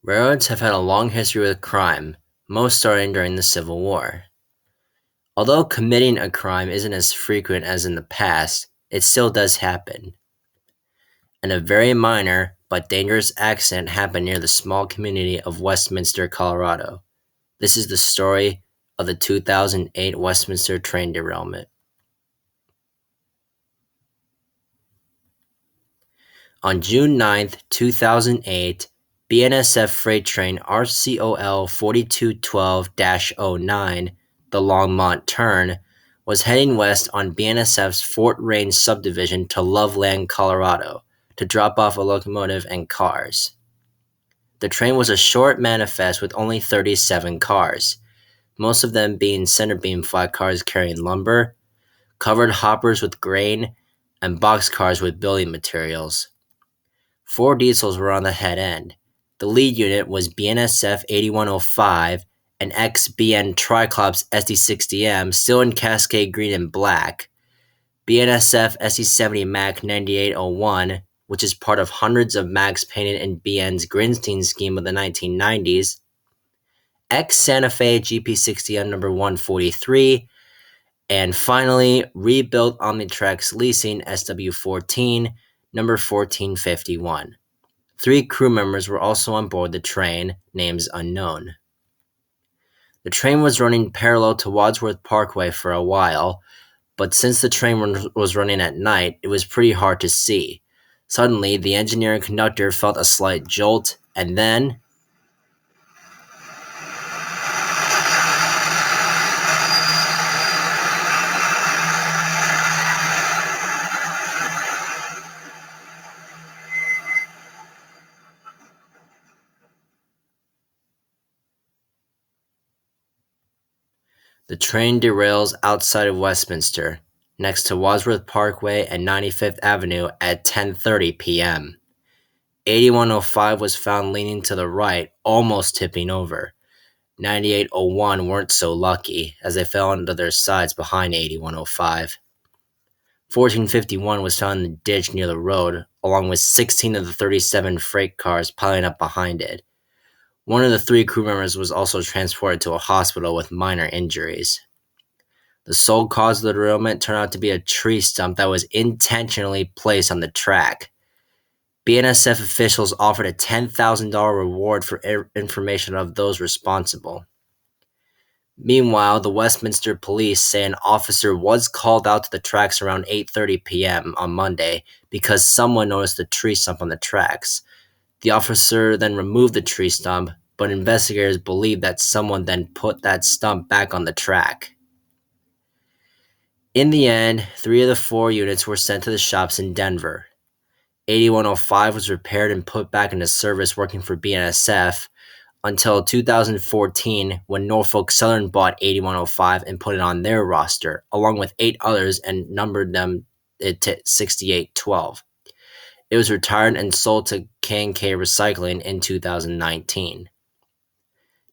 Railroads have had a long history with crime, most starting during the Civil War. Although committing a crime isn't as frequent as in the past, it still does happen. And a very minor but dangerous accident happened near the small community of Westminster, Colorado. This is the story of the 2008 Westminster train derailment. On June 9, 2008, BNSF freight train RCOL 4212-09, the Longmont Turn, was heading west on BNSF's Fort Range subdivision to Loveland, Colorado, to drop off a locomotive and cars. The train was a short manifest with only 37 cars, most of them being centerbeam flat cars carrying lumber, covered hoppers with grain, and boxcars with building materials. 4 diesels were on the head end. The lead unit was BNSF 8105 and ex-BN Triclops SD60M, still in Cascade green and black, BNSF SD70 Mac 9801, which is part of hundreds of Macs painted in BN's Grinstein scheme of the 1990s, ex-Santa Fe GP60M number 143, and finally, rebuilt Omnitrax Leasing SW14, number 1451. 3 crew members were also on board the train, names unknown. The train was running parallel to Wadsworth Parkway for a while, but since the train was running at night, it was pretty hard to see. Suddenly, the engineer and conductor felt a slight jolt, and then the train derails outside of Westminster, next to Wadsworth Parkway and 95th Avenue at 10:30 p.m. 8105 was found leaning to the right, almost tipping over. 9801 weren't so lucky, as they fell onto their sides behind 8105. 1451 was found in the ditch near the road, along with 16 of the 37 freight cars piling up behind it. One of the 3 crew members was also transported to a hospital with minor injuries. The sole cause of the derailment turned out to be a tree stump that was intentionally placed on the track. BNSF officials offered a $10,000 reward for information of those responsible. Meanwhile, the Westminster police say an officer was called out to the tracks around 8:30 p.m. on Monday because someone noticed a tree stump on the tracks. The officer then removed the tree stump, but investigators believe that someone then put that stump back on the track. In the end, 3 of the 4 units were sent to the shops in Denver. 8105 was repaired and put back into service working for BNSF until 2014, when Norfolk Southern bought 8105 and put it on their roster, along with 8 others, and numbered them to 6812. It was retired and sold to K&K Recycling in 2019.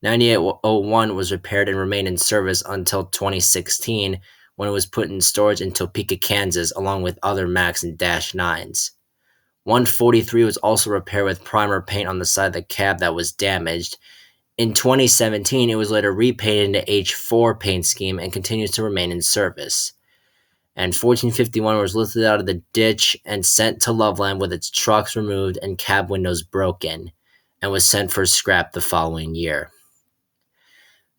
9801 was repaired and remained in service until 2016, when it was put in storage in Topeka, Kansas, along with other Macs and Dash 9s. 143 was also repaired with primer paint on the side of the cab that was damaged. In 2017, it was later repainted into H4 paint scheme and continues to remain in service. And 1451 was lifted out of the ditch and sent to Loveland with its trucks removed and cab windows broken, and was sent for scrap the following year.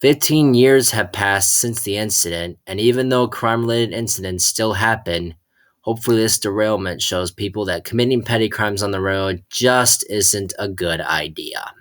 15 years have passed since the incident, and even though crime-related incidents still happen, hopefully this derailment shows people that committing petty crimes on the road just isn't a good idea.